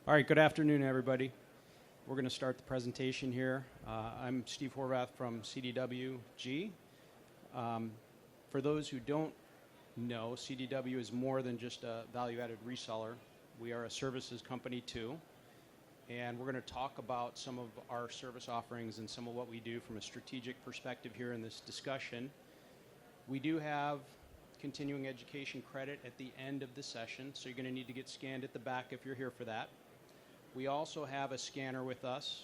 All right, good afternoon, everybody. We're going to start the presentation here. I'm Steve Horvath from CDWG. For those who don't know, CDW is more than just a value-added reseller. We are a services company too, and we're going to talk about some of our service offerings and some of what we do from a strategic perspective here in this discussion. We do have continuing education credit at the end of the session, so you're going to need to get scanned at the back if you're here for that. We also have a scanner with us.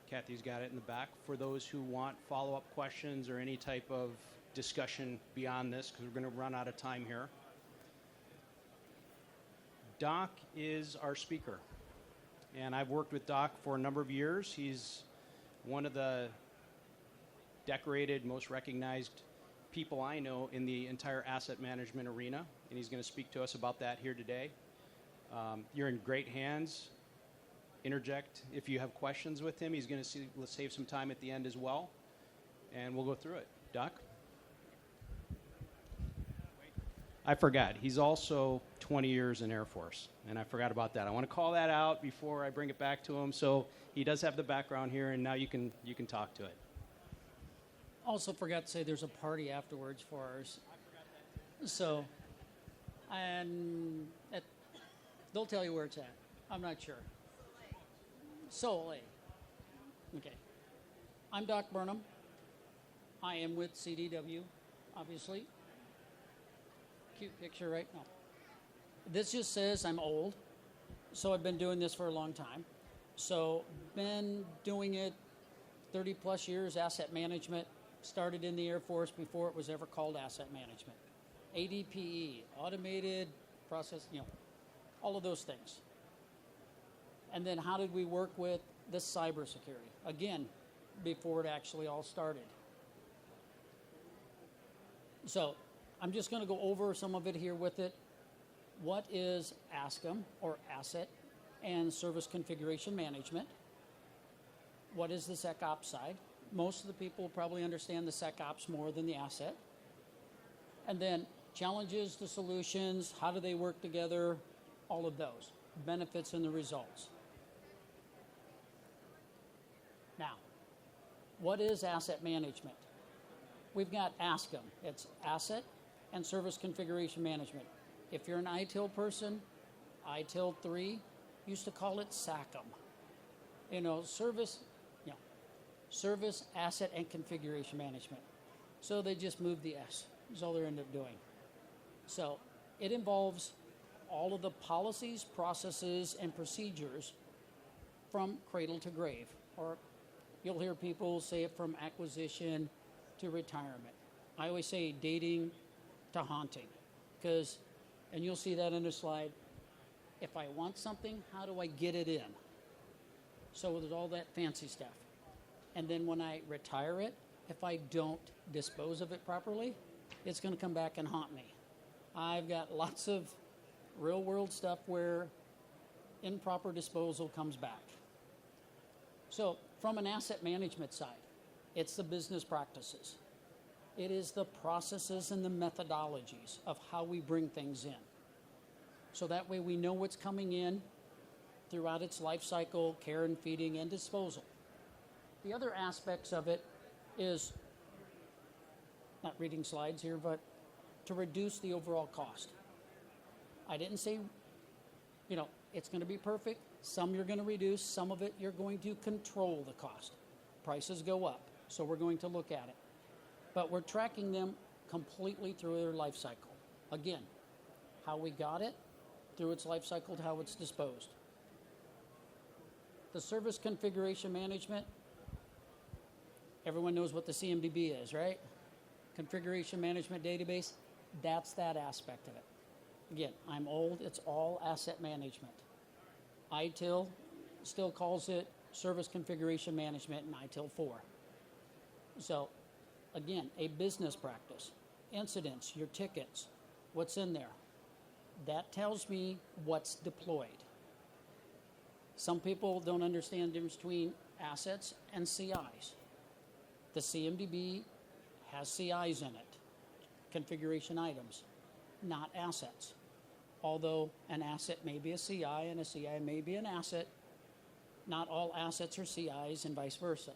Kathy's got it in the back for those who want follow-up questions or any type of discussion beyond this, because we're going to run out of time here. Doc is our speaker, and I've worked with Doc for a number of years. He's one of the decorated, most recognized people I know in the entire asset management arena, and he's going to speak to us about that here today. You're in great hands. Interject if you have questions with him. He's going to save some time at the end as well, and we'll go through it. Doc? I forgot. He's also 20 years in Air Force, and I forgot about that. I want to call that out before I bring it back to him. So he does have the background here, and now you can talk to it. Also forgot to say there's a party afterwards for ours. So, and they'll tell you where it's at. I'm not sure. Soleil. Okay. I'm Doc Burnham. I am with CDW, obviously. Cute picture, right? No. This just says I'm old, so I've been doing this for a long time. So, been doing it 30 plus years, asset management. Started in the Air Force before it was ever called asset management. ADPE, automated process, all of those things. And then how did we work with the cybersecurity? Again, before it actually all started. So I'm just going to go over some of it here with it. What is ASCM, or Asset and Service Configuration Management? What is the SecOps side? Most of the people probably understand the SecOps more than the asset. And then challenges to solutions, how do they work together, all of those. Benefits and the results. Now, what is asset management? We've got ASCM. It's Asset and Service Configuration Management. If you're an ITIL person, ITIL 3 used to call it SACM. Service, Asset, and Configuration Management. So they just moved the S. That's all they end up doing. So it involves all of the policies, processes, and procedures from cradle to grave. Or you'll hear people say it from acquisition to retirement. I always say dating to haunting. And you'll see that in the slide, if I want something, how do I get it in? So there's all that fancy stuff. And then when I retire it, if I don't dispose of it properly, it's going to come back and haunt me. I've got lots of real-world stuff where improper disposal comes back. So from an asset management side, it's the business practices. It is the processes and the methodologies of how we bring things in. So that way we know what's coming in throughout its life cycle, care and feeding, and disposal. The other aspects of it is, not reading slides here, but to reduce the overall cost. I didn't say, it's going to be perfect. Some you're going to reduce. Some of it you're going to control the cost. Prices go up, so we're going to look at it. But we're tracking them completely through their life cycle. Again, how we got it, through its life cycle to how it's disposed. The service configuration management, everyone knows what the CMDB is, right? Configuration Management Database, that's that aspect of it. Again, I'm old, it's all asset management. ITIL still calls it Service Configuration Management in ITIL 4. So, again, a business practice. Incidents, your tickets, what's in there. That tells me what's deployed. Some people don't understand the difference between assets and CIs. The CMDB has CIs in it, configuration items, not assets. Although an asset may be a CI and a CI may be an asset, not all assets are CIs and vice versa.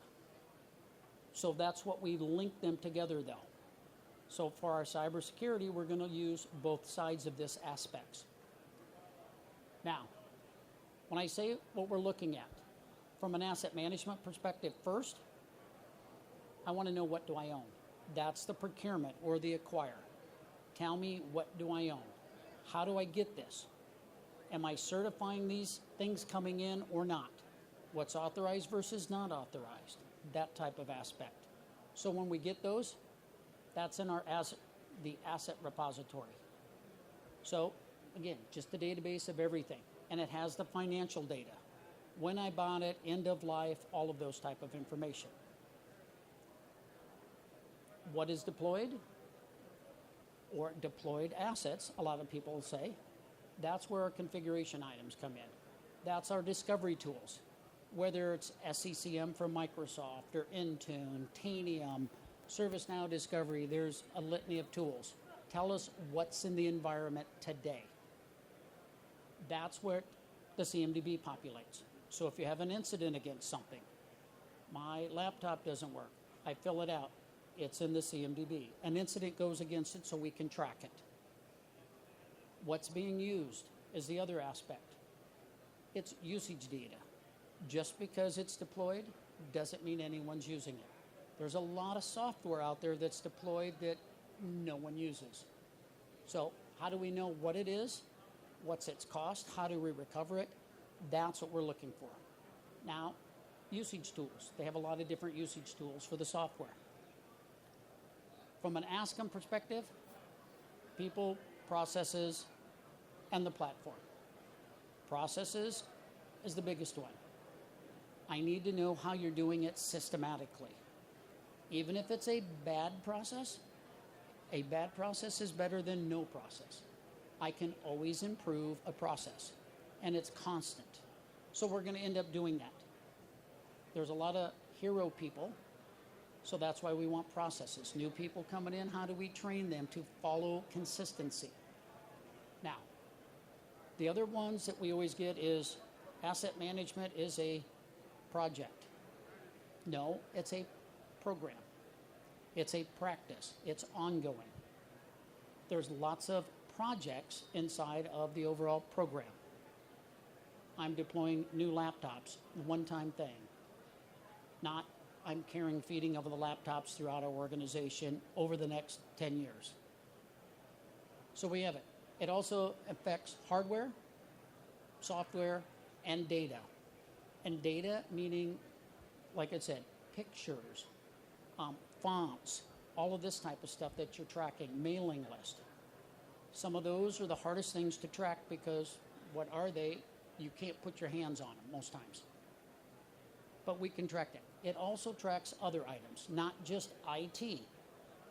So that's what we link them together though. So for our cybersecurity, we're going to use both sides of this aspects. Now, when I say what we're looking at, from an asset management perspective first, I want to know, what do I own? That's the procurement or the acquire. Tell me, what do I own? How do I get this? Am I certifying these things coming in or not? What's authorized versus not authorized? That type of aspect. So when we get those, that's in our the asset repository. So again, just the database of everything. And it has the financial data. When I bought it, end of life, all of those type of information. What is deployed? Or deployed assets, a lot of people will say. That's where our configuration items come in. That's our discovery tools. Whether it's SCCM from Microsoft or Intune, Tanium, ServiceNow Discovery, there's a litany of tools. Tell us what's in the environment today. That's where the CMDB populates. So if you have an incident against something, my laptop doesn't work, I fill it out, it's in the CMDB. An incident goes against it so we can track it. What's being used is the other aspect. It's usage data. Just because it's deployed doesn't mean anyone's using it. There's a lot of software out there that's deployed that no one uses. So how do we know what it is? What's its cost? How do we recover it? That's what we're looking for. Now, usage tools. They have a lot of different usage tools for the software. From an ASCIM perspective, people, processes, and the platform. Processes is the biggest one. I need to know how you're doing it systematically. Even if it's a bad process is better than no process. I can always improve a process, and it's constant. So we're going to end up doing that. There's a lot of hero people, so that's why we want processes. New people coming in, how do we train them to follow consistency? Now, the other ones that we always get is asset management is a project. No, it's a program. It's a practice. It's ongoing. There's lots of projects inside of the overall program. I'm deploying new laptops, one-time thing. Not I'm carrying feeding of the laptops throughout our organization over the next 10 years. So we have it. It also affects hardware, software, and data. And data meaning, like I said, pictures, fonts, all of this type of stuff that you're tracking, mailing list. Some of those are the hardest things to track because what are they? You can't put your hands on them most times. But we can track it. It also tracks other items, not just IT.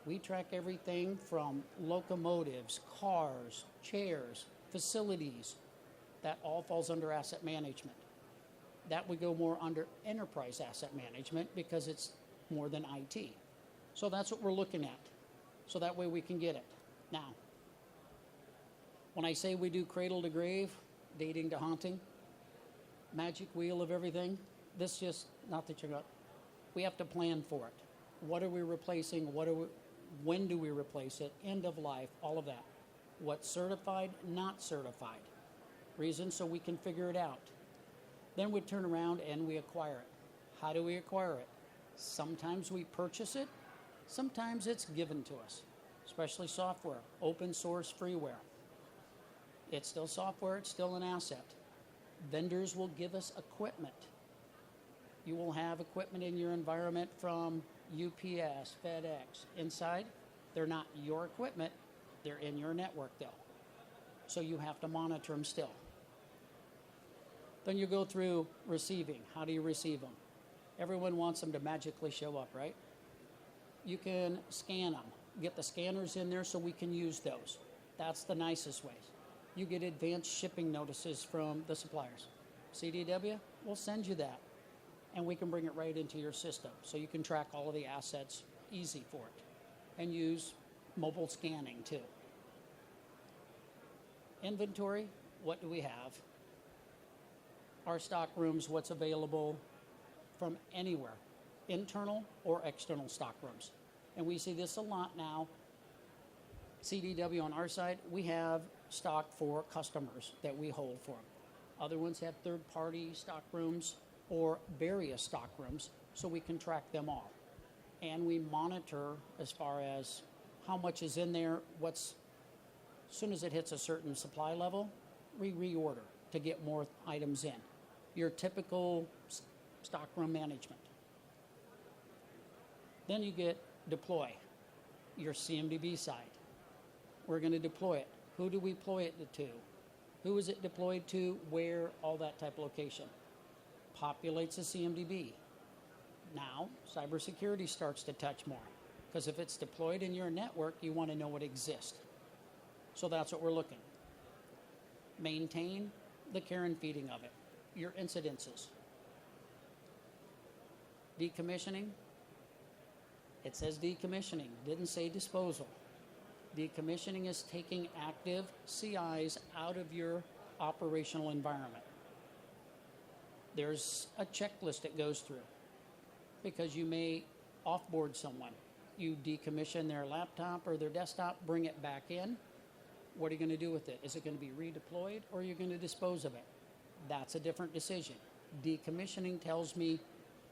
We track everything from locomotives, cars, chairs, facilities. That all falls under asset management. That would go more under enterprise asset management because it's more than IT. So that's what we're looking at. So that way we can get it. Now, when I say we do cradle to grave, dating to haunting, magic wheel of everything, this just, not that you're not, we have to plan for it. What are we replacing? When do we replace it? End of life, all of that. What's certified, not certified. Reason so we can figure it out. Then we turn around and we acquire it. How do we acquire it? Sometimes we purchase it. Sometimes it's given to us, especially software, open source freeware. It's still software, it's still an asset. Vendors will give us equipment. You will have equipment in your environment from UPS, FedEx. Inside, they're not your equipment, they're in your network though. So you have to monitor them still. Then you go through receiving. How do you receive them? Everyone wants them to magically show up, right? You can scan them. Get the scanners in there so we can use those. That's the nicest way. You get advanced shipping notices from the suppliers. CDW, we'll send you that. And we can bring it right into your system. So you can track all of the assets easy for it. And use mobile scanning too. Inventory, what do we have? Our stock rooms, what's available from anywhere, internal or external stock rooms. And we see this a lot now. CDW on our side, we have stock for customers that we hold for them. Other ones have third-party stock rooms or various stock rooms, so we can track them all. And we monitor as far as how much is in there, as soon as it hits a certain supply level, we reorder to get more items in. Your typical stockroom management. Then you get deploy, your CMDB side. We're going to deploy it. Who do we deploy it to? Who is it deployed to? Where? All that type of location. Populates the CMDB. Now, cybersecurity starts to touch more. Because if it's deployed in your network, you want to know it exists. So that's what we're looking. Maintain the care and feeding of it. Your incidences. Decommissioning. It says decommissioning, didn't say disposal. Decommissioning is taking active CIs out of your operational environment. There's a checklist it goes through because you may offboard someone. You decommission their laptop or their desktop, bring it back in. What are you going to do with it? Is it going to be redeployed or are you going to dispose of it? That's a different decision. Decommissioning tells me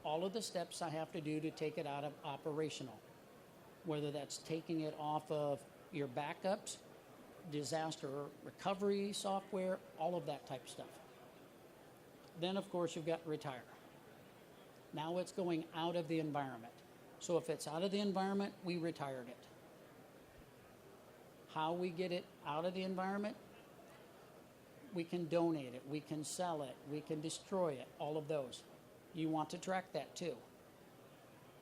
all of the steps I have to do to take it out of operational, whether that's taking it off of your backups, disaster recovery software, all of that type of stuff. Then, of course, you've got retire. Now it's going out of the environment. So if it's out of the environment, we retired it. How we get it out of the environment? We can donate it, we can sell it, we can destroy it, all of those. You want to track that too.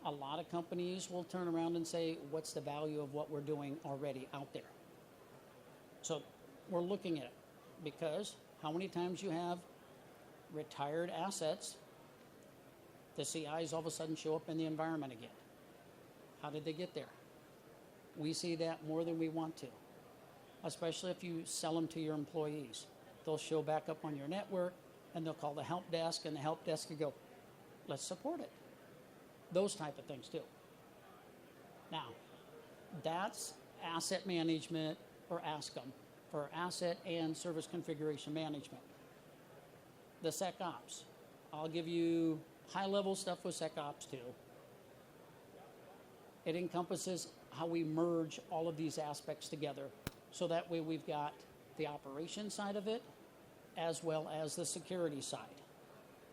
A lot of companies will turn around and say, what's the value of what we're doing already out there? So we're looking at it because how many times you have retired assets, the CIs all of a sudden show up in the environment again. How did they get there? We see that more than we want to, especially if you sell them to your employees. They'll show back up on your network and they'll call the help desk and the help desk will go, let's support it. Those type of things too. Now, that's asset management or ASCM for asset and service configuration management. The SecOps. I'll give you high-level stuff with SecOps too. It encompasses how we merge all of these aspects together. So that way we've got the operation side of it as well as the security side.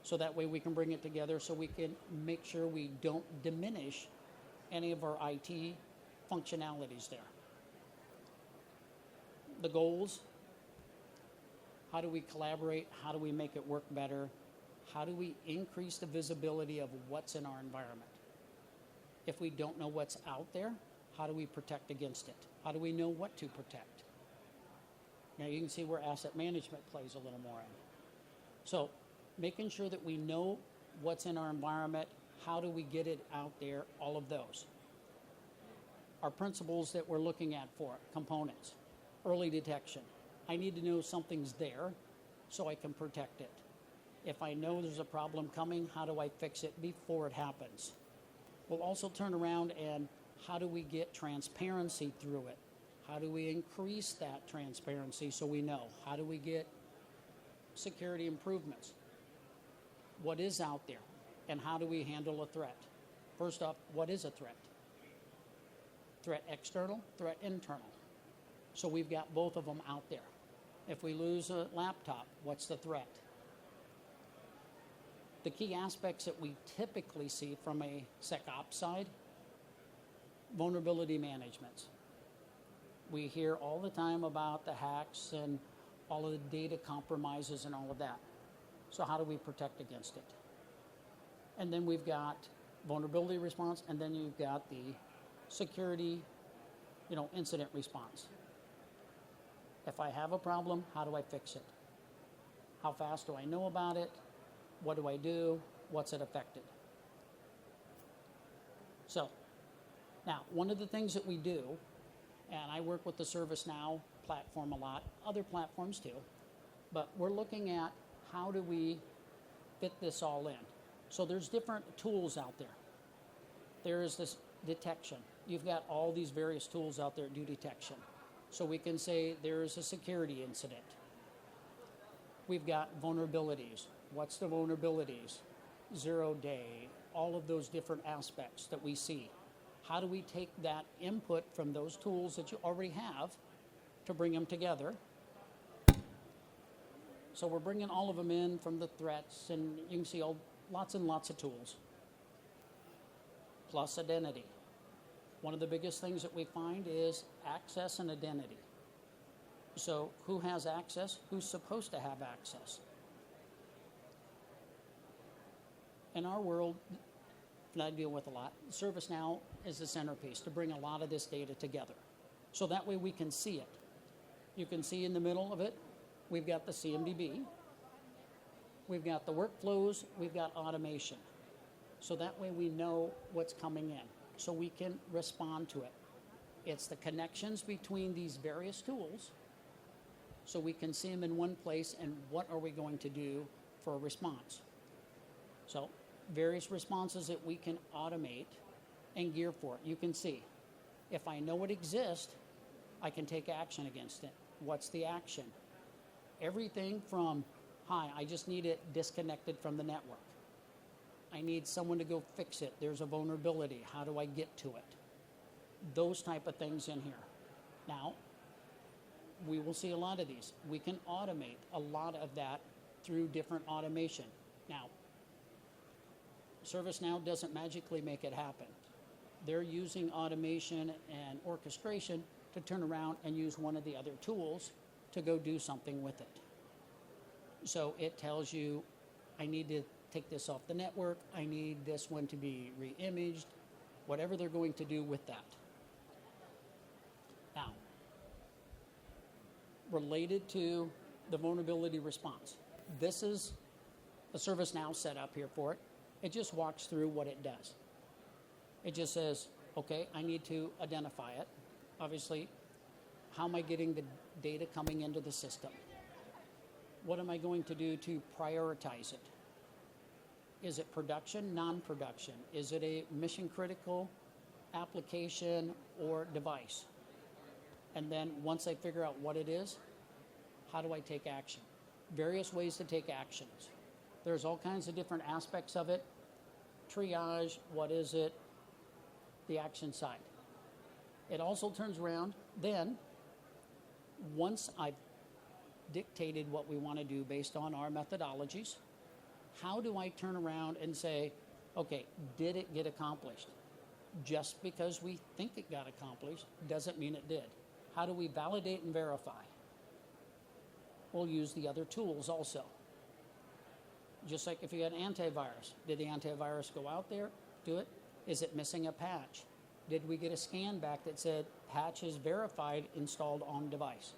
So that way we can bring it together so we can make sure we don't diminish any of our IT functionalities there. The goals, how do we collaborate? How do we make it work better? How do we increase the visibility of what's in our environment? If we don't know what's out there, how do we protect against it? How do we know what to protect? Now you can see where asset management plays a little more in. So making sure that we know what's in our environment, how do we get it out there, all of those. Our principles that we're looking at for it, components, early detection. I need to know something's there so I can protect it. If I know there's a problem coming, how do I fix it before it happens? We'll also turn around and how do we get transparency through it? How do we increase that transparency so we know? How do we get security improvements? What is out there? And how do we handle a threat? First off, what is a threat? Threat external, threat internal. So we've got both of them out there. If we lose a laptop, what's the threat? The key aspects that we typically see from a SecOps side, vulnerability management. We hear all the time about the hacks and all of the data compromises and all of that. So how do we protect against it? And then we've got vulnerability response, and then you've got the security, incident response. If I have a problem, how do I fix it? How fast do I know about it? What do I do? What's it affected? So, now, one of the things that we do, And I work with the ServiceNow platform a lot, other platforms too. But we're looking at how do we fit this all in. So there's different tools out there. There is this detection. You've got all these various tools out there that do detection. So we can say there's a security incident. We've got vulnerabilities. What's the vulnerabilities? 0 day, all of those different aspects that we see. How do we take that input from those tools that you already have to bring them together? So we're bringing all of them in from the threats, and you can see lots and lots of tools. Plus identity. One of the biggest things that we find is access and identity. So who has access? Who's supposed to have access? In our world, that I deal with a lot, ServiceNow is the centerpiece to bring a lot of this data together. So that way we can see it. You can see in the middle of it, we've got the CMDB, we've got the workflows, we've got automation. So that way we know what's coming in, so we can respond to it. It's the connections between these various tools, so we can see them in one place, and what are we going to do for a response. So various responses that we can automate and gear for it. You can see, if I know it exists, I can take action against it. What's the action? Everything from, hi, I just need it disconnected from the network. I need someone to go fix it. There's a vulnerability. How do I get to it? Those type of things in here. Now, we will see a lot of these. We can automate a lot of that through different automation. Now, ServiceNow doesn't magically make it happen. They're using automation and orchestration to turn around and use one of the other tools to go do something with it. So it tells you, I need to take this off the network, I need this one to be re-imaged, whatever they're going to do with that. Now, related to the vulnerability response, this is a ServiceNow setup here for it. It just walks through what it does. It just says, okay, I need to identify it. Obviously, how am I getting the data coming into the system? What am I going to do to prioritize it? Is it production, non-production? Is it a mission-critical application or device? And then once I figure out what it is, how do I take action? Various ways to take actions. There's all kinds of different aspects of it. Triage, what is it? The action side. It also turns around, then, once I've dictated what we want to do based on our methodologies, how do I turn around and say, okay, did it get accomplished? Just because we think it got accomplished doesn't mean it did. How do we validate and verify? We'll use the other tools also. Just like if you had antivirus, did the antivirus go out there, do it? Is it missing a patch? Did we get a scan back that said patch is verified, installed on device?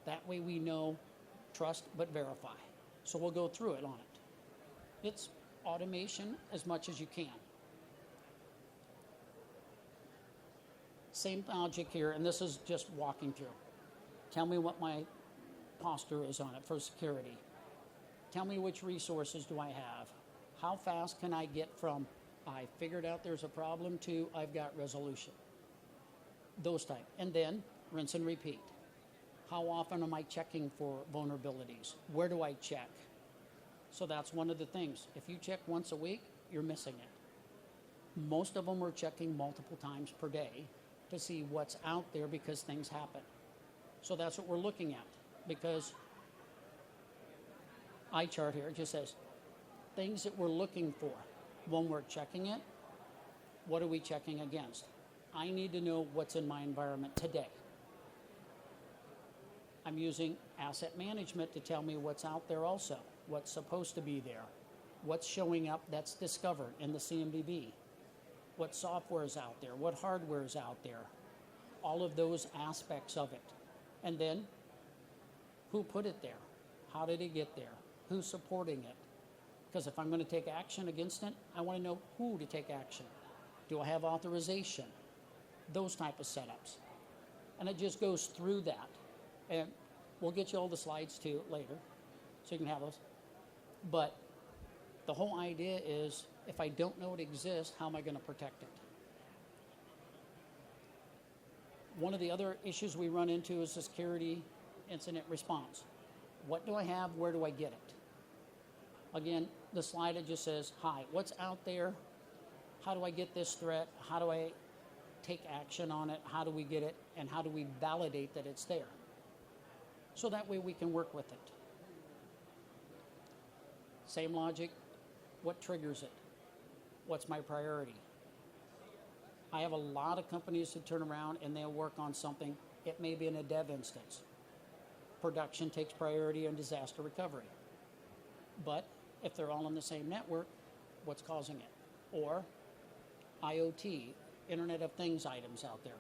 That way we know, trust but verify. So we'll go through it on it. It's automation as much as you can. Same logic here, and this is just walking through. Tell me what my posture is on it for security. Tell me which resources do I have. How fast can I get from I figured out there's a problem to I've got resolution. Those type. And then rinse and repeat. How often am I checking for vulnerabilities? Where do I check? So that's one of the things. If you check once a week, you're missing it. Most of them are checking multiple times per day to see what's out there because things happen. So that's what we're looking at, because iChart here just says things that we're looking for. When we're checking it, what are we checking against? I need to know what's in my environment today. I'm using asset management to tell me what's out there also, what's supposed to be there, what's showing up that's discovered in the CMDB, what software is out there, what hardware is out there, all of those aspects of it. And then, who put it there? How did it get there? Who's supporting it? Because if I'm going to take action against it, I want to know who to take action. Do I have authorization? Those type of setups. And it just goes through that. And we'll get you all the slides too later, so you can have those. But the whole idea is, if I don't know it exists, how am I going to protect it? One of the other issues we run into is the security incident response. What do I have? Where do I get it? Again, the slide, it just says, hi, what's out there? How do I get this threat? How do I take action on it? How do we get it? And how do we validate that it's there? So that way we can work with it. Same logic. What triggers it? What's my priority? I have a lot of companies that turn around and they'll work on something. It may be in a dev instance. Production takes priority on disaster recovery. But if they're all on the same network, what's causing it? Or IoT, Internet of Things items out there.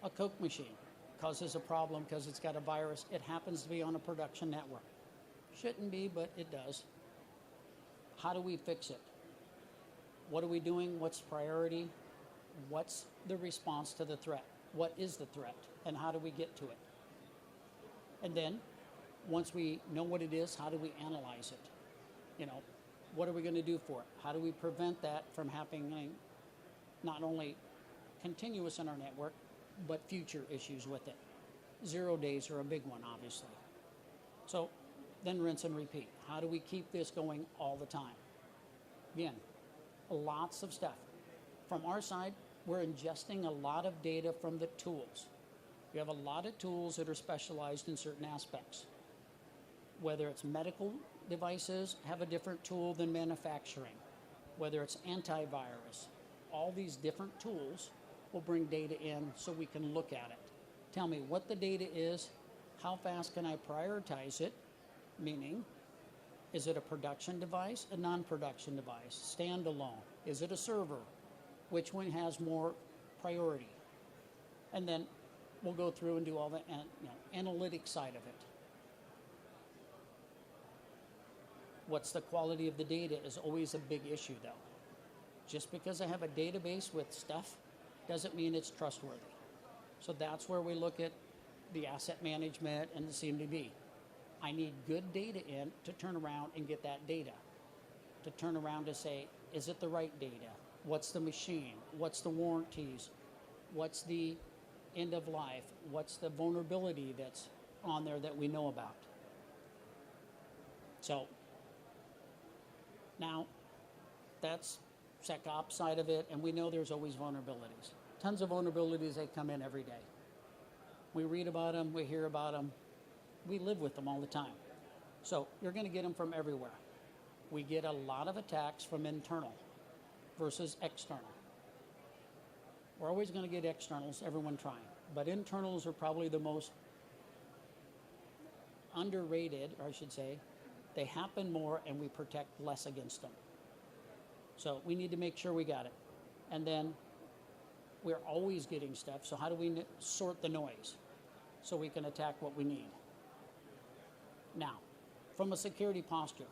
A Coke machine causes a problem because it's got a virus. It happens to be on a production network. Shouldn't be, but it does. How do we fix it? What are we doing? What's priority? What's the response to the threat? What is the threat? And how do we get to it? And then, once we know what it is, how do we analyze it? You know, what are we going to do for it? How do we prevent that from happening, not only continuous in our network, but future issues with it? 0 days are a big one, obviously. So then rinse and repeat. How do we keep this going all the time? Again, lots of stuff. From our side, we're ingesting a lot of data from the tools. We have a lot of tools that are specialized in certain aspects. Whether it's medical devices, have a different tool than manufacturing. Whether it's antivirus, all these different tools will bring data in so we can look at it. Tell me what the data is, how fast can I prioritize it, meaning, is it a production device, a non-production device, standalone? Is it a server? Which one has more priority? And then we'll go through and do all the analytics side of it. What's the quality of the data is always a big issue, though. Just because I have a database with stuff doesn't mean it's trustworthy. So that's where we look at the asset management and the CMDB. I need good data in to turn around and get that data. To turn around to say, is it the right data? What's the machine? What's the warranties? What's the end of life? What's the vulnerability that's on there that we know about? So now that's SecOps side of it, and we know there's always vulnerabilities. Tons of vulnerabilities that come in every day. We read about them, we hear about them, we live with them all the time. So you're going to get them from everywhere. We get a lot of attacks from internal versus external. We're always going to get externals, everyone trying. But internals are probably the most underrated, or I should say, they happen more and we protect less against them. So we need to make sure we got it. And then we're always getting stuff, so how do we sort the noise so we can attack what we need? Now, from a security posture,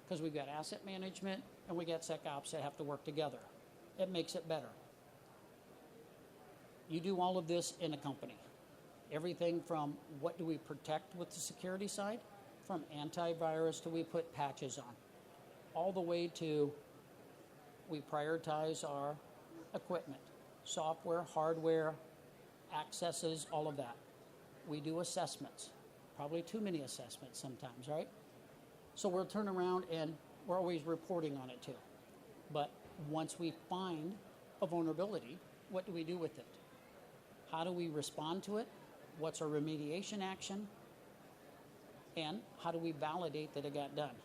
because we've got asset management and we got SecOps that have to work together. It makes it better. You do all of this in a company. Everything from what do we protect with the security side, from antivirus to we put patches on, all the way to we prioritize our equipment, software, hardware, accesses, all of that. We do assessments, probably too many assessments sometimes, right? So we'll turn around and we're always reporting on it too. But once we find a vulnerability, what do we do with it? How do we respond to it? What's our remediation action? And how do we validate that it got done?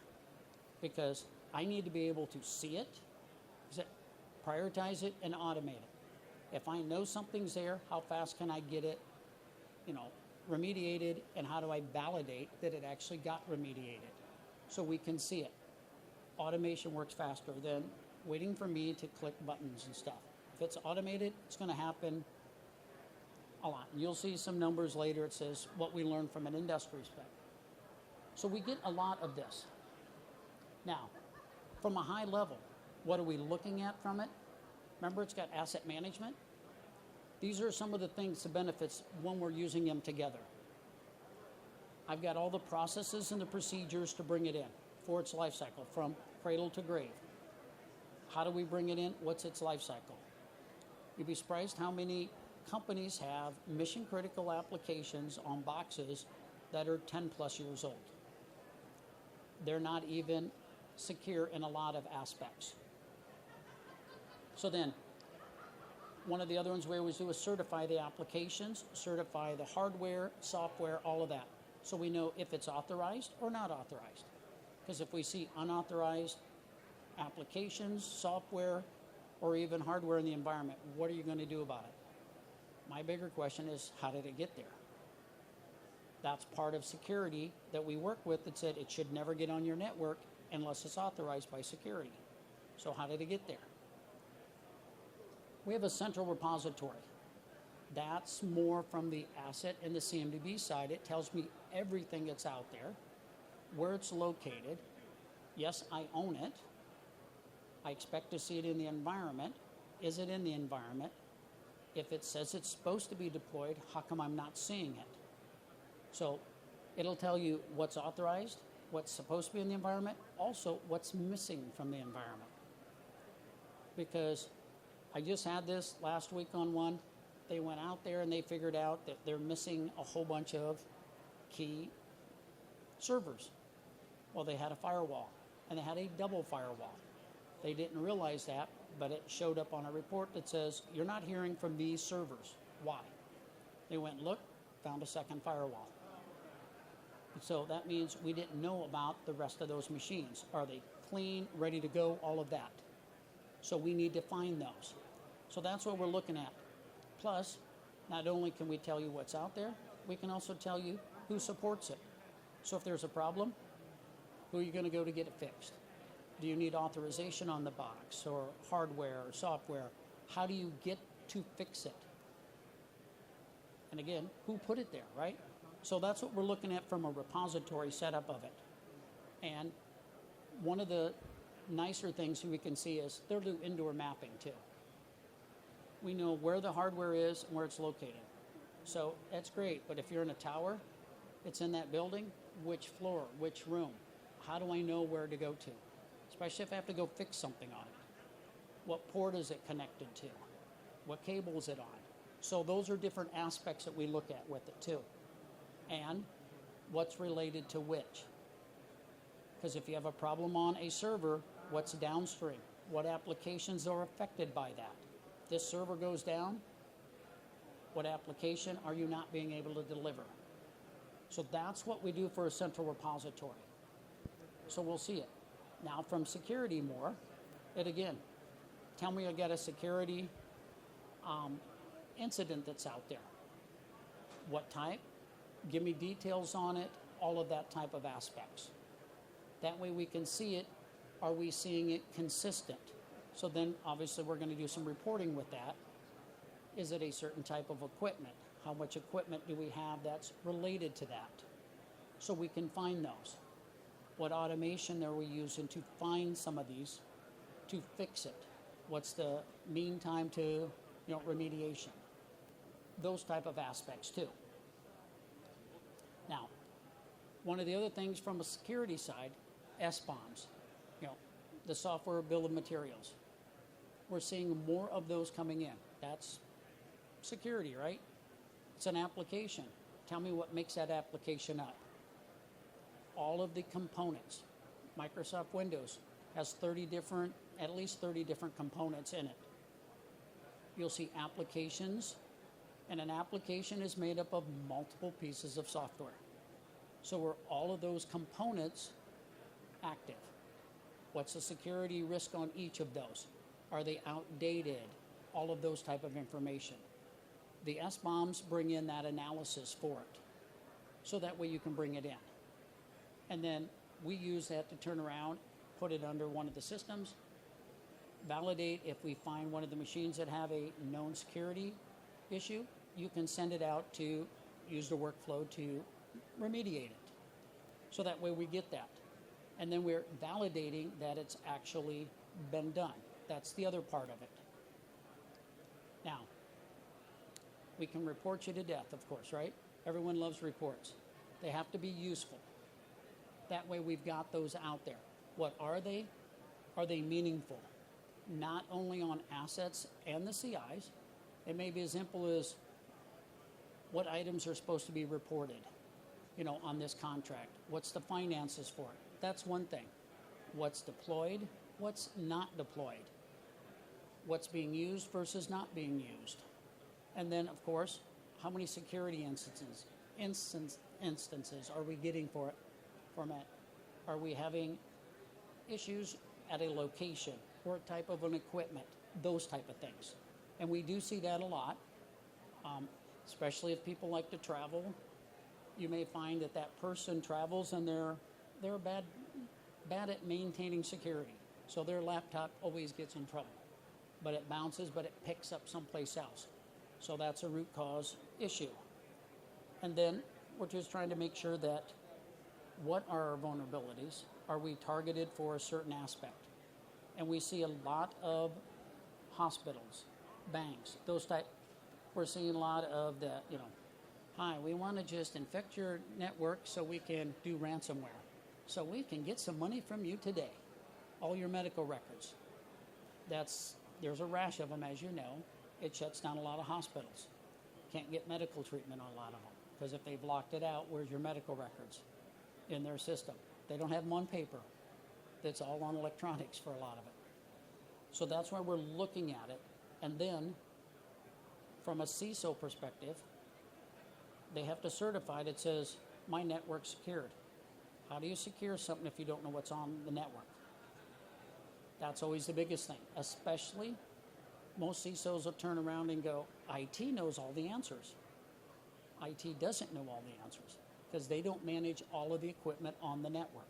Because I need to be able to see it, prioritize it, and automate it. If I know something's there, how fast can I get it, remediated, and how do I validate that it actually got remediated so we can see it? Automation works faster than waiting for me to click buttons and stuff. If it's automated, it's going to happen a lot. And you'll see some numbers later. It says what we learned from an industry spec. So we get a lot of this. Now, from a high level, what are we looking at from it? Remember, it's got asset management. These are some of the things, the benefits when we're using them together. I've got all the processes and the procedures to bring it in for its life cycle, from cradle to grave. How do we bring it in? What's its life cycle? You'd be surprised how many companies have mission critical applications on boxes that are 10 plus years old. They're not even secure in a lot of aspects. So then, one of the other ones we always do is certify the applications, certify the hardware, software, all of that. So we know if it's authorized or not authorized. Because if we see unauthorized applications, software, or even hardware in the environment, what are you going to do about it? My bigger question is, how did it get there? That's part of security that we work with that said it should never get on your network unless it's authorized by security. So how did it get there? We have a central repository. That's more from the asset and the CMDB side. It tells me everything that's out there, where it's located. Yes, I own it. I expect to see it in the environment. Is it in the environment? If it says it's supposed to be deployed, how come I'm not seeing it? So it'll tell you what's authorized, what's supposed to be in the environment, also what's missing from the environment. Because I just had this last week on one. They went out there and they figured out that they're missing a whole bunch of key servers. Well, they had a firewall, and they had a double firewall. They didn't realize that, but it showed up on a report that says, you're not hearing from these servers. Why? They went and looked, found a second firewall. So that means we didn't know about the rest of those machines. Are they clean, ready to go, all of that? So we need to find those. So that's what we're looking at. Plus, not only can we tell you what's out there, we can also tell you who supports it. So if there's a problem, who are you going to go to get it fixed? Do you need authorization on the box or hardware or software? How do you get to fix it? And again, who put it there, right? So that's what we're looking at from a repository setup of it. And one of the nicer things we can see is they'll do indoor mapping too. We know where the hardware is and where it's located. So that's great, but if you're in a tower, it's in that building, which floor, which room? How do I know where to go to? Especially if I have to go fix something on it. What port is it connected to? What cable is it on? So those are different aspects that we look at with it too. And what's related to which? Because if you have a problem on a server, what's downstream? What applications are affected by that? If this server goes down, what application are you not being able to deliver? So that's what we do for a central repository. So we'll see it. Now from security more, it again, tell me I got a security incident that's out there. What type? Give me details on it, all of that type of aspects. That way we can see it. Are we seeing it consistent? So then obviously we're going to do some reporting with that. Is it a certain type of equipment? How much equipment do we have that's related to that? So we can find those. What automation are we using to find some of these to fix it? What's the mean time to remediation? Those type of aspects too. Now, one of the other things from a security side, SBOMs, the software bill of materials. We're seeing more of those coming in. That's security, right? It's an application. Tell me what makes that application up. All of the components. Microsoft Windows has at least 30 different components in it. You'll see applications, and an application is made up of multiple pieces of software. So are all of those components active? What's the security risk on each of those? Are they outdated? All of those type of information. The SBOMs bring in that analysis for it. So that way you can bring it in. And then we use that to turn around, put it under one of the systems, validate if we find one of the machines that have a known security issue, you can send it out to use the workflow to remediate it. So that way we get that. And then we're validating that it's actually been done. That's the other part of it. Now, We can report you to death, of course, right? Everyone loves reports. They have to be useful. That way we've got those out there. What are they? Are they meaningful? Not only on assets and the CIs. It may be as simple as what items are supposed to be reported, on this contract. What's the finances for it? That's one thing. What's deployed? What's not deployed? What's being used versus not being used? And then, of course, how many security instances are we getting for it? Are we having issues at a location or type of an equipment? Those type of things. And we do see that a lot, especially if people like to travel. You may find that person travels and they're bad at maintaining security. So their laptop always gets in trouble. But it bounces, but it picks up someplace else. So that's a root cause issue. And then we're just trying to make sure that what are our vulnerabilities? Are we targeted for a certain aspect? And we see a lot of hospitals, banks, those type. We're seeing a lot of the, hi, we want to just infect your network so we can do ransomware. So we can get some money from you today. All your medical records. There's a rash of them, as you know. It shuts down a lot of hospitals. Can't get medical treatment on a lot of them. Because if they've locked it out, where's your medical records? In their system. They don't have them on paper. That's all on electronics for a lot of it. So that's why we're looking at it. And then, from a CISO perspective, they have to certify it says, my network's secured. How do you secure something if you don't know what's on the network? That's always the biggest thing. Especially, most CISOs will turn around and go, IT knows all the answers. IT doesn't know all the answers because they don't manage all of the equipment on the network,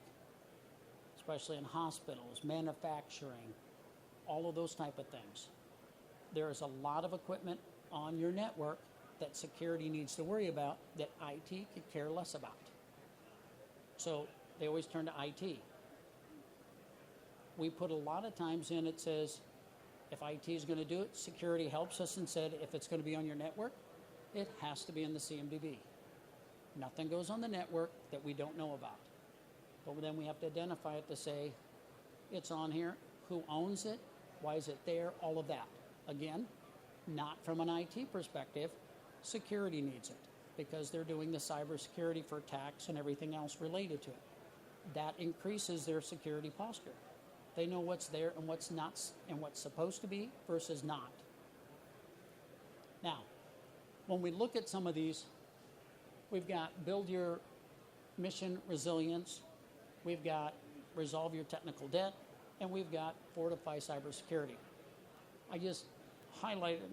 especially in hospitals, manufacturing, all of those type of things. There is a lot of equipment on your network that security needs to worry about that IT could care less about. So they always turn to IT. We put a lot of times in, it says, if IT is going to do it, security helps us and said, if it's going to be on your network, it has to be in the CMDB. Nothing goes on the network that we don't know about. But then we have to identify it to say, it's on here, who owns it, why is it there, all of that. Again, not from an IT perspective, security needs it because they're doing the cybersecurity for attacks and everything else related to it. That increases their security posture. They know what's there and what's not and what's supposed to be versus not. Now, when we look at some of these, we've got build your mission resilience, we've got resolve your technical debt, and we've got fortify cybersecurity. I just highlighted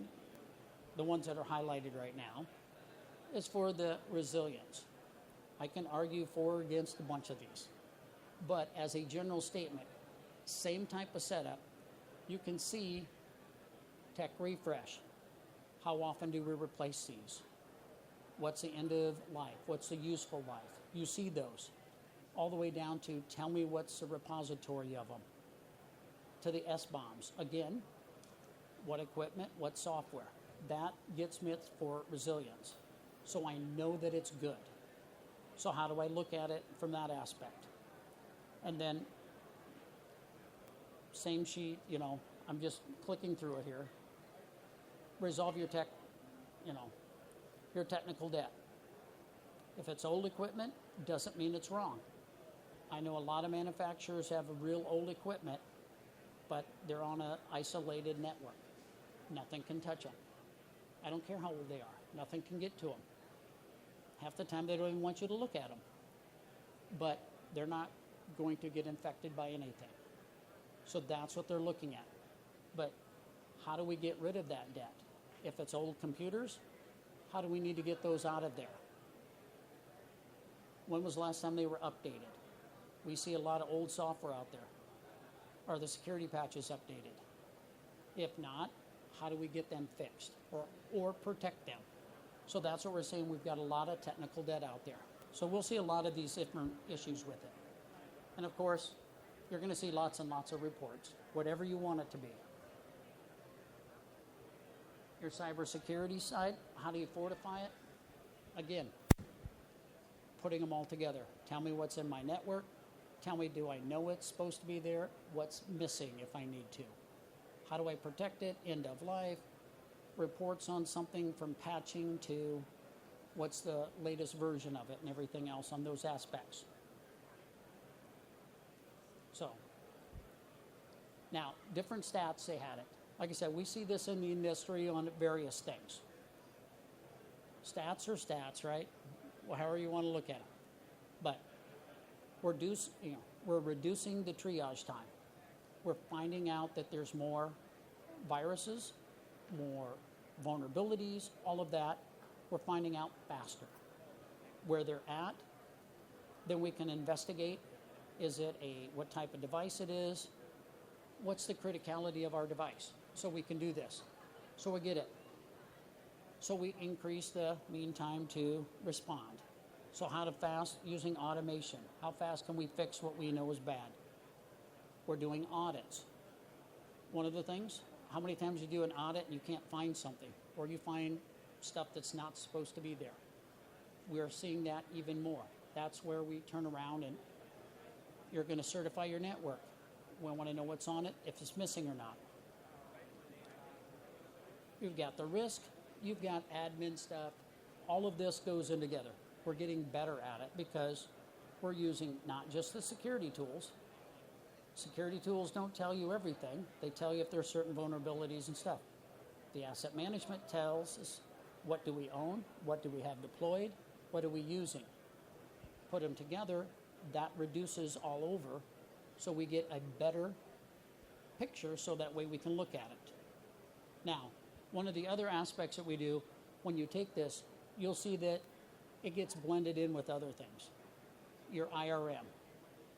the ones that are highlighted right now is for the resilience. I can argue for or against a bunch of these, but as a general statement, same type of setup, you can see tech refresh. How often do we replace these? What's the end of life? What's the useful life? You see those. All the way down to tell me what's the repository of them. To the SBOMs. Again, what equipment, what software. That gets me for resilience. So I know that it's good. So how do I look at it from that aspect? And then, same sheet, I'm just clicking through it here. Resolve your your technical debt. If it's old equipment, doesn't mean it's wrong. I know a lot of manufacturers have a real old equipment, but they're on an isolated network. Nothing can touch them. I don't care how old they are. Nothing can get to them. Half the time they don't even want you to look at them. But they're not going to get infected by anything. So that's what they're looking at. But how do we get rid of that debt? If it's old computers, how do we need to get those out of there? When was the last time they were updated? We see a lot of old software out there. Are the security patches updated? If not, how do we get them fixed or protect them? So that's what we're saying. We've got a lot of technical debt out there. So we'll see a lot of these different issues with it. And of course, you're going to see lots and lots of reports, whatever you want it to be. Your cybersecurity side, how do you fortify it? Again, putting them all together. Tell me what's in my network. Tell me, do I know it's supposed to be there? What's missing if I need to? How do I protect it? End of life. Reports on something from patching to what's the latest version of it and everything else on those aspects. So, now, different stats, they had it. Like I said, we see this in the industry on various things. Stats are stats, right? Well, however you want to look at it. But we're reducing the triage time. We're finding out that there's more viruses, more vulnerabilities, all of that. We're finding out faster where they're at. Then we can investigate. Is it what type of device it is? What's the criticality of our device? So we can do this. So we get it. So we increase the mean time to respond. So how to fast using automation. How fast can we fix what we know is bad? We're doing audits. One of the things, how many times you do an audit and you can't find something, or you find stuff that's not supposed to be there? We are seeing that even more. That's where we turn around and you're going to certify your network. We want to know what's on it, if it's missing or not. You've got the risk, you've got admin stuff. All of this goes in together. We're getting better at it because we're using not just the security tools. Security tools don't tell you everything. They tell you if there are certain vulnerabilities and stuff. The asset management tells us what do we own, what do we have deployed, what are we using. Put them together, that reduces all over, so we get a better picture so that way we can look at it. Now, one of the other aspects that we do, when you take this, you'll see that it gets blended in with other things. Your IRM.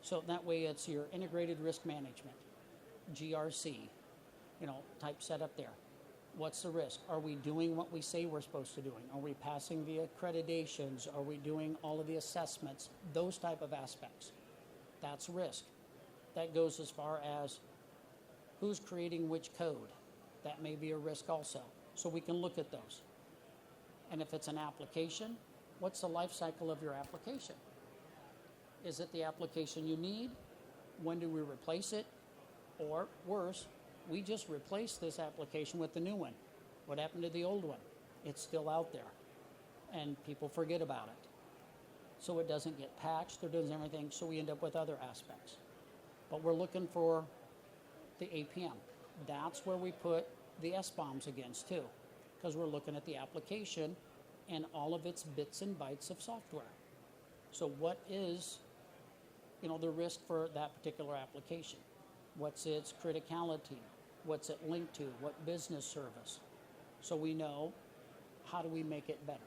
So that way it's your integrated risk management, GRC, type setup there. What's the risk? Are we doing what we say we're supposed to doing? Are we passing the accreditations? Are we doing all of the assessments? Those type of aspects. That's risk. That goes as far as who's creating which code. That may be a risk also. So we can look at those. And if it's an application, what's the life cycle of your application? Is it the application you need? When do we replace it? Or worse, we just replaced this application with the new one. What happened to the old one? It's still out there. And people forget about it. So it doesn't get patched or doesn't everything, so we end up with other aspects. But we're looking for the APM. That's where we put the SBOMs against too, because we're looking at the application and all of its bits and bytes of software. So what is, the risk for that particular application? What's its criticality? What's it linked to? What business service? So we know how do we make it better.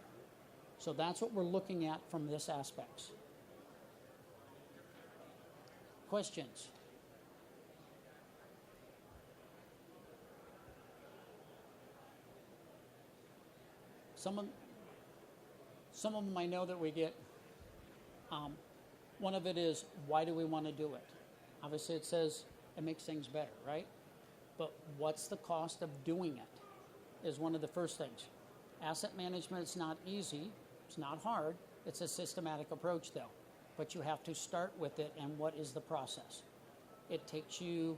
So that's what we're looking at from this aspects. Questions? Some of them I know that we get. One of it is, why do we want to do it? Obviously it says it makes things better, right? But what's the cost of doing it is one of the first things. Asset management is not easy. It's not hard. It's a systematic approach though. But you have to start with it, and what is the process? It takes you,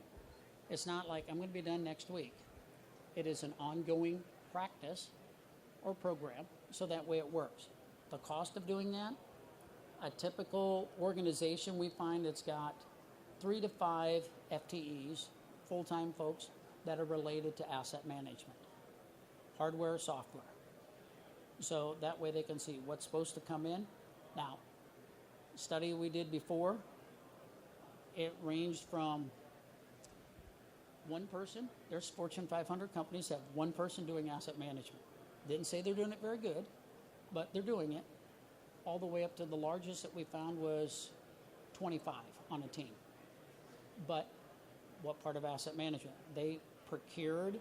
it's not like I'm going to be done next week. It is an ongoing practice or program, so that way it works. The cost of doing that, a typical organization we find that's got 3 to 5 FTEs, full-time folks, that are related to asset management, hardware, software. So that way they can see what's supposed to come in. Now, study we did before, it ranged from one person. There's Fortune 500 companies that have one person doing asset management. Didn't say they're doing it very good, but they're doing it. All the way up to the largest that we found was 25 on a team. But what part of asset management? They procured,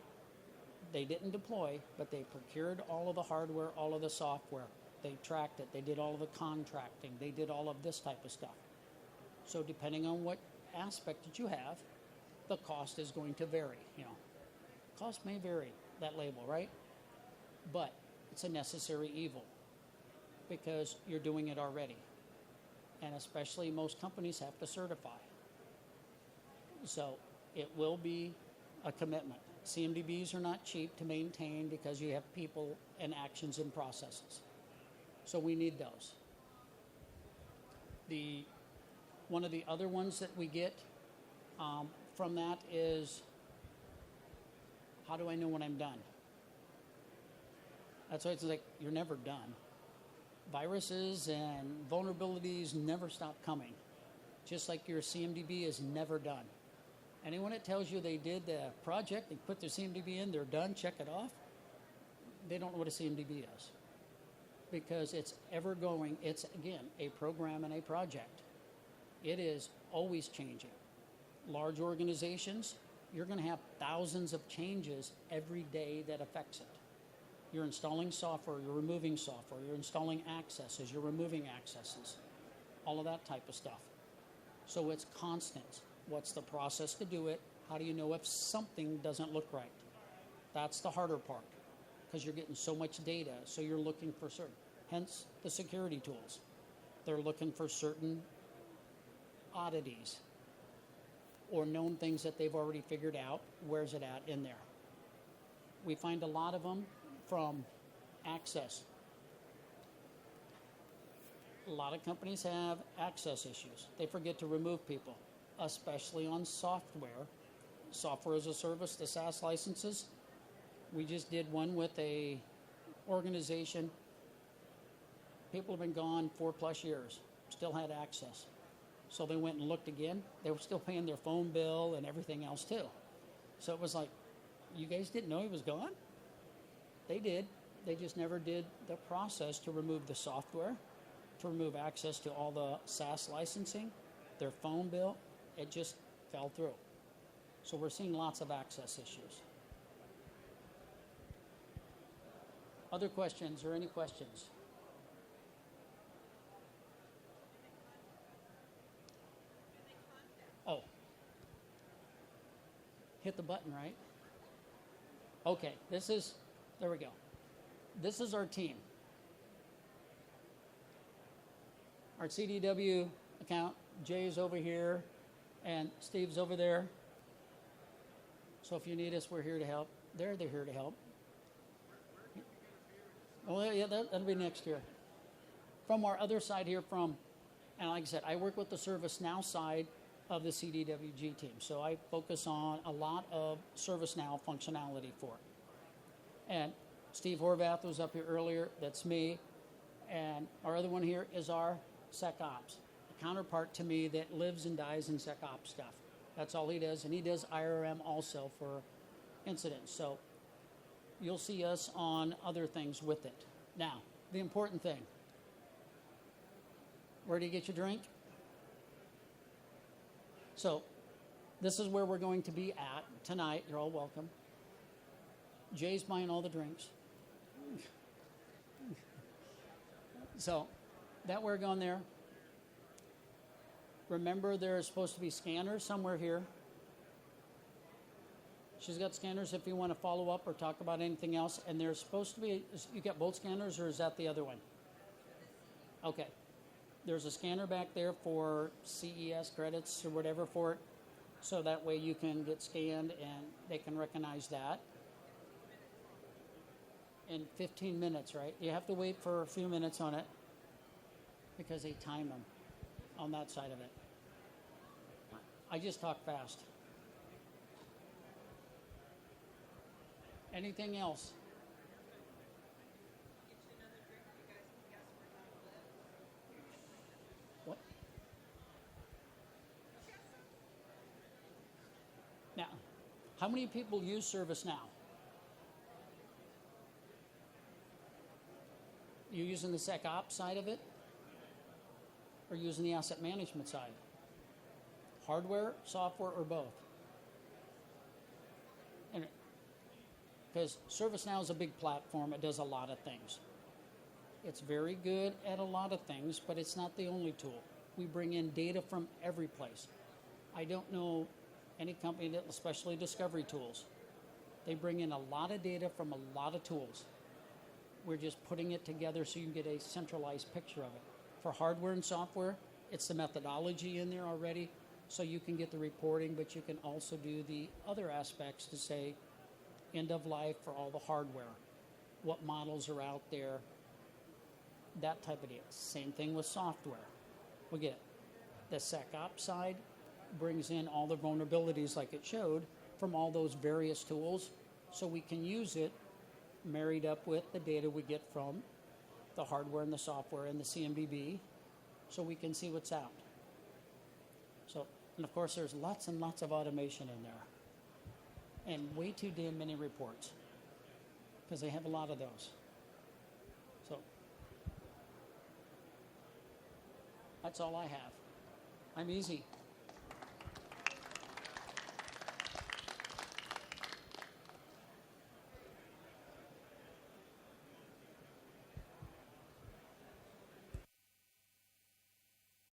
they didn't deploy, but they procured all of the hardware, all of the software. They tracked it. They did all of the contracting. They did all of this type of stuff. So depending on what aspect that you have, the cost is going to vary. Cost may vary, that label, right? but it's a necessary evil because you're doing it already. And especially most companies have to certify. So it will be a commitment. CMDBs are not cheap to maintain because you have people and actions and processes. So we need those. One of the other ones that we get from that is, how do I know when I'm done? That's why it's like, you're never done. Viruses and vulnerabilities never stop coming, just like your CMDB is never done. Anyone that tells you they did the project, they put their CMDB in, they're done, check it off, they don't know what a CMDB is. Because it's ever going, it's, again, a program and a project. It is always changing. Large organizations, you're going to have thousands of changes every day that affects it. You're installing software, you're removing software, you're installing accesses, you're removing accesses, all of that type of stuff. So it's constant. What's the process to do it? How do you know if something doesn't look right? That's the harder part, because you're getting so much data, so you're looking for certain, hence the security tools. They're looking for certain oddities or known things that they've already figured out. Where's it at in there? We find a lot of them from access. A lot of companies have access issues. They forget to remove people, especially on software. Software as a service, the SaaS licenses. We just did one with a organization. People have been gone 4+ years, still had access. So they went and looked again. They were still paying their phone bill and everything else too. So it was like, you guys didn't know he was gone? They did. They just never did the process to remove the software, to remove access to all the SaaS licensing, their phone bill. It just fell through. So we're seeing lots of access issues. Other questions or any questions? Oh. Hit the button, right? Okay, there we go. This is our team. Our CDW account, Jay's over here, and Steve's over there. So if you need us, we're here to help. They're here to help. Oh, yeah, that'll be next year. From our other side here and like I said, I work with the ServiceNow side of the CDWG team. So I focus on a lot of ServiceNow functionality for it. And Steve Horvath was up here earlier. That's me. And our other one here is our SecOps, a counterpart to me that lives and dies in SecOps stuff. That's all he does. And he does IRM also for incidents. So you'll see us on other things with it. Now, the important thing. Where do you get your drink? So this is where we're going to be at tonight. You're all welcome. Jay's buying all the drinks. So that we're going there. Remember, there's supposed to be scanners somewhere here. She's got scanners if you want to follow up or talk about anything else. And there's supposed to be, you got both scanners, or is that the other one? Okay. There's a scanner back there for CES credits or whatever for it. So that way you can get scanned and they can recognize that. In 15 minutes, right? You have to wait for a few minutes on it because they time them on that side of it. I just talk fast. Anything else? What? Now, how many people use ServiceNow? You using the SecOps side of it? Or using the asset management side? Hardware, software, or both? Because ServiceNow is a big platform. It does a lot of things. It's very good at a lot of things, but it's not the only tool. We bring in data from every place. I don't know any company that, especially discovery tools, they bring in a lot of data from a lot of tools. We're just putting it together so you can get a centralized picture of it. For hardware and software, it's the methodology in there already, so you can get the reporting, but you can also do the other aspects to say end of life for all the hardware, what models are out there, that type of deal. Same thing with software. We get the SecOps side, brings in all the vulnerabilities like it showed from all those various tools, so we can use it married up with the data we get from the hardware and the software and the CMDB, so we can see what's out. So, and of course, there's lots and lots of automation in there, and way too damn many reports, because they have a lot of those. So, that's all I have. I'm easy.